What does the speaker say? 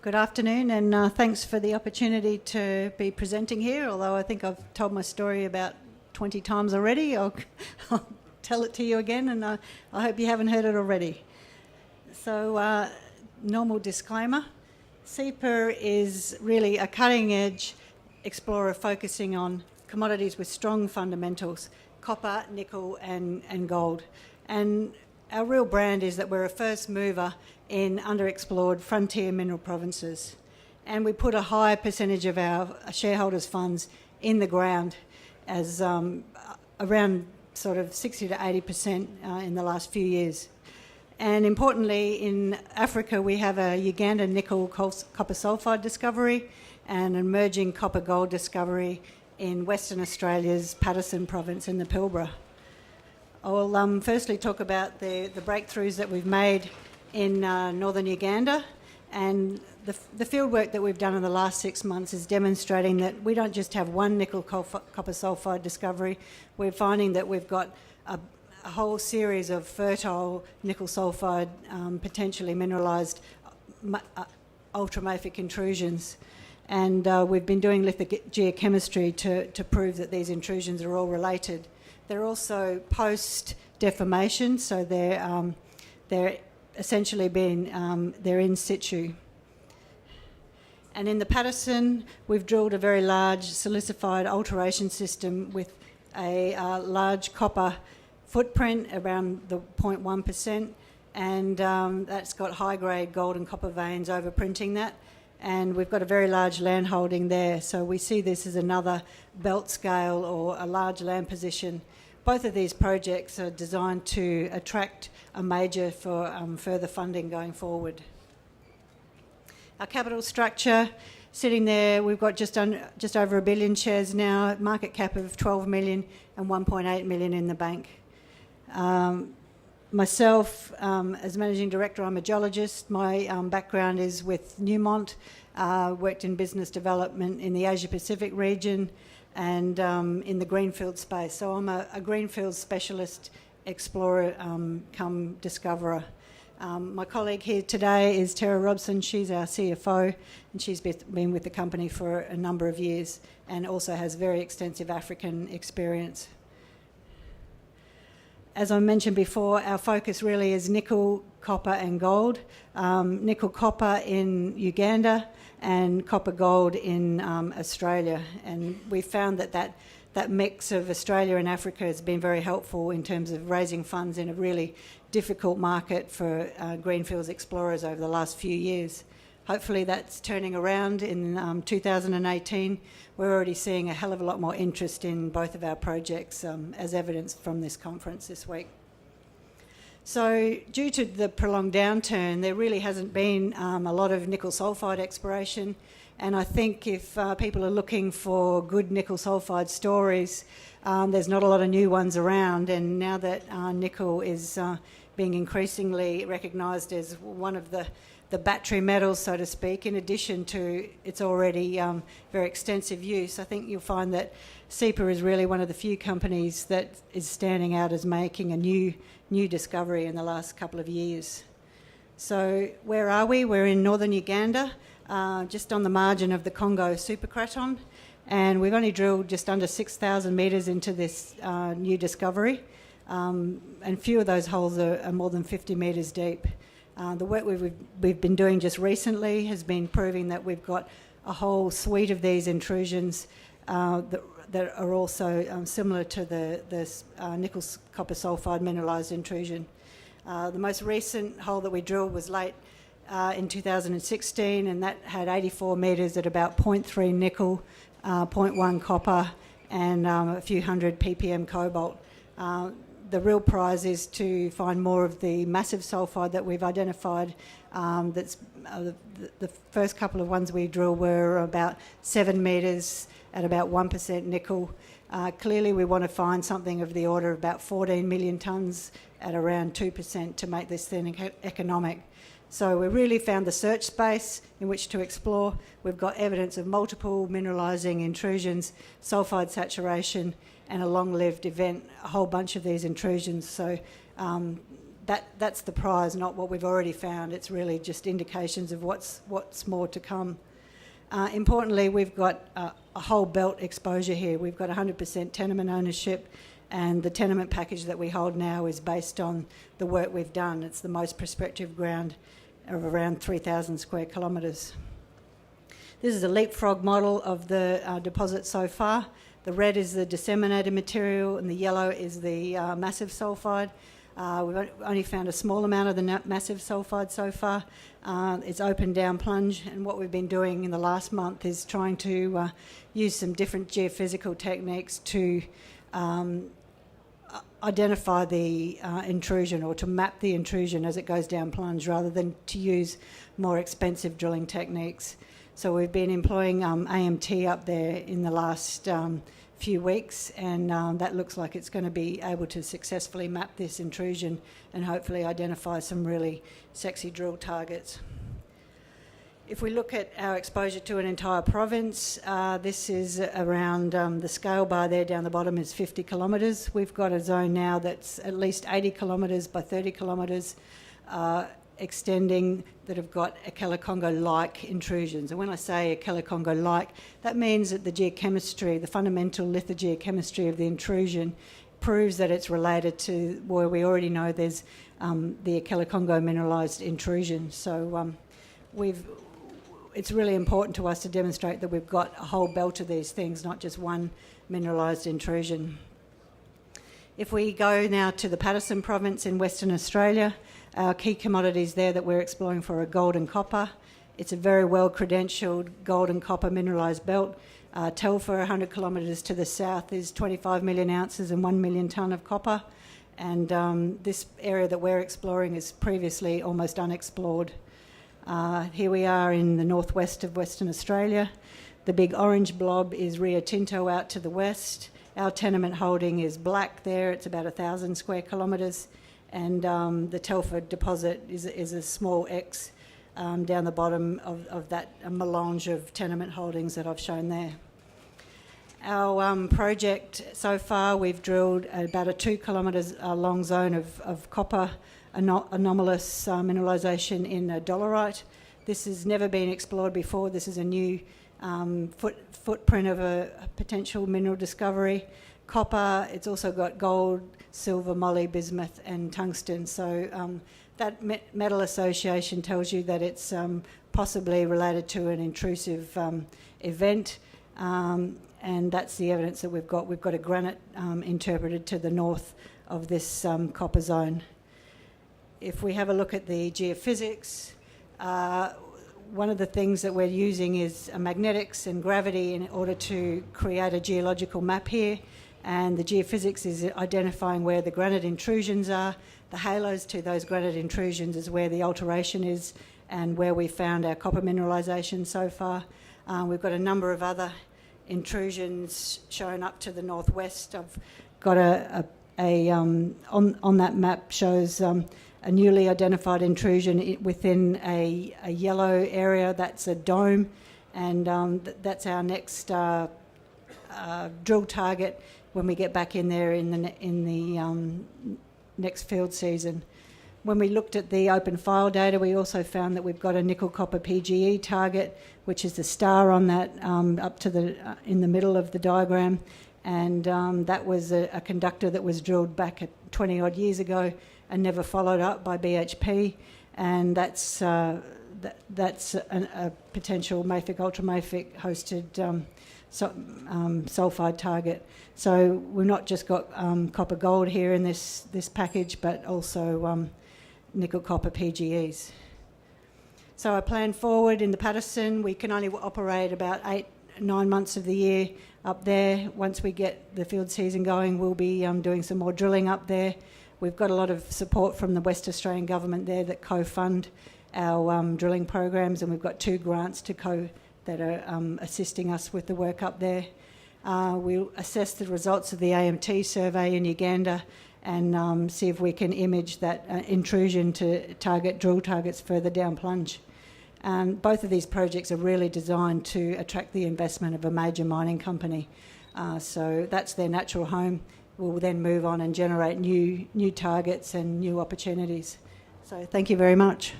Good afternoon, and thanks for the opportunity to be presenting here, although I think I've told my story about 20 times already. I'll tell it to you again, and I hope you haven't heard it already. So, normal disclaimer. Sipa is really a cutting-edge explorer focusing on commodities with strong fundamentals, copper, nickel and gold. And our real brand is that we're a first mover in underexplored frontier mineral provinces. And we put a high percentage of our shareholders' funds in the ground, as around sort of 60 to 80% in the last few years. And importantly, in Africa, we have a Uganda nickel copper sulfide discovery and an emerging copper gold discovery in Western Australia's Paterson province in the Pilbara. I'll firstly talk about the breakthroughs that we've made in northern Uganda, and the fieldwork that we've done in the last 6 months is demonstrating that we don't just have one nickel copper sulfide discovery. We're finding that we've got a whole series of fertile nickel sulfide potentially mineralised ultramafic intrusions, and we've been doing lithogeochemistry to prove that these intrusions are all related. They're also post-deformation, so they're essentially they're in situ. And in the Paterson, we've drilled a very large silicified alteration system with a large copper footprint around the 0.1%, and that's got high-grade gold and copper veins overprinting that. And we've got a very large land holding there, so we see this as another belt scale or a large land position. Both of these projects are designed to attract a major for further funding going forward. Our capital structure, sitting there, we've got just over 1 billion shares now, market cap of 12 million and 1.8 million in the bank. Myself, as Managing Director, I'm a geologist. My background is with Newmont, worked in business development in the Asia-Pacific region, and in the greenfield space. So I'm a greenfield specialist explorer come discoverer. My colleague here today is Tara Robson. She's our CFO, and she's been with the company for a number of years and also has very extensive African experience. As I mentioned before, our focus really is nickel, copper and gold. Nickel copper in Uganda and copper gold in Australia. And we found that mix of Australia and Africa has been very helpful in terms of raising funds in a really difficult market for greenfields explorers over the last few years. Hopefully that's turning around in 2018. We're already seeing a hell of a lot more interest in both of our projects, as evidenced from this conference this week. So due to the prolonged downturn, there really hasn't been a lot of nickel sulfide exploration, and I think if people are looking for good nickel sulfide stories, there's not a lot of new ones around, and now that nickel is being increasingly recognised as one of the battery metals, so to speak, in addition to its already very extensive use, I think you'll find that Sipa is really one of the few companies that is standing out as making a new discovery in the last couple of years. So where are we? We're in northern Uganda, just on the margin of the Congo supercraton, and we've only drilled just under 6,000 metres into this new discovery, and few of those holes are more than 50 metres deep. The work we've been doing just recently has been proving that we've got a whole suite of these intrusions that are also similar to the nickel copper sulfide mineralised intrusion. The most recent hole that we drilled was late in 2016, and that had 84 metres at about 0.3 nickel, 0.1 copper and a few hundred ppm cobalt. The real prize is to find more of the massive sulfide that we've identified. The first couple of ones we drilled were about 7 metres at about 1% nickel. Clearly we want to find something of the order of about 14 million tonnes at around 2% to make this thing economic. So we really found the search space in which to explore. We've got evidence of multiple mineralising intrusions, sulfide saturation and a long-lived event, a whole bunch of these intrusions. So that's the prize, not what we've already found. It's really just indications of what's more to come. Importantly, we've got a whole belt exposure here. We've got 100% tenement ownership, and the tenement package that we hold now is based on the work we've done. It's the most prospective ground of around 3,000 square kilometres. This is a leapfrog model of the deposit so far. The red is the disseminated material and the yellow is the massive sulphide. We've only found a small amount of the massive sulphide so far. It's open down plunge, and what we've been doing in the last month is trying to use some different geophysical techniques to identify the intrusion, or to map the intrusion as it goes down plunge, rather than to use more expensive drilling techniques. So we've been employing AMT up there in the last few weeks, and that looks like it's going to be able to successfully map this intrusion and hopefully identify some really sexy drill targets. If we look at our exposure to an entire province, this is around the scale bar there down the bottom is 50 kilometres. We've got a zone now that's at least 80 kilometres by 30 kilometres extending, that have got Ekele-Congo-like intrusions. And when I say Ekele-Congo-like, that means that the geochemistry, the fundamental lithogeochemistry of the intrusion, proves that it's related to where we already know there's the Ekele-Congo mineralised intrusion. So it's really important to us to demonstrate that we've got a whole belt of these things, not just one mineralised intrusion. If we go now to the Paterson province in Western Australia, our key commodities there that we're exploring for are gold and copper. It's a very well-credentialed gold and copper mineralised belt. Telfer, 100 kilometres to the south, is 25 million ounces and 1 million tonne of copper. And this area that we're exploring is previously almost unexplored. Here we are in the northwest of Western Australia. The big orange blob is Rio Tinto out to the west. Our tenement holding is black there. It's about 1,000 square kilometres. And the Telfer deposit is a small X down the bottom of that melange of tenement holdings that I've shown there. Our project so far, we've drilled about a 2 kilometres long zone of copper anomalous mineralisation in dolerite. This has never been explored before. This is a new footprint of a potential mineral discovery. Copper, it's also got gold, silver, moly, bismuth and tungsten. So that metal association tells you that it's possibly related to an intrusive event, and that's the evidence that we've got. We've got a granite interpreted to the north of this copper zone. If we have a look at the geophysics, one of the things that we're using is magnetics and gravity in order to create a geological map here. And the geophysics is identifying where the granite intrusions are. The halos to those granite intrusions is where the alteration is and where we found our copper mineralisation so far. We've got a number of other intrusions shown up to the northwest. I've got on that map shows a newly identified intrusion within a yellow area. That's a dome, and that's our next drill target when we get back in there in the next field season. When we looked at the open file data, we also found that we've got a nickel-copper PGE target, which is the star on that up to the in the middle of the diagram, and that was a conductor that was drilled back at 20-odd years ago and never followed up by BHP, and that's a potential mafic ultramafic hosted sulphide target. So we've not just got copper gold here in this package, but also nickel copper PGEs. So our plan forward in the Paterson, we can only operate about 8-9 months of the year up there. Once we get the field season going, we'll be doing some more drilling up there. We've got a lot of support from the West Australian government there that co-fund our drilling programs, and we've got 2 grants that are assisting us with the work up there. We'll assess the results of the AMT survey in Uganda and see if we can image that intrusion to drill targets further down plunge. Both of these projects are really designed to attract the investment of a major mining company. So that's their natural home. we'll then move on and generate new targets and new opportunities. So thank you very much.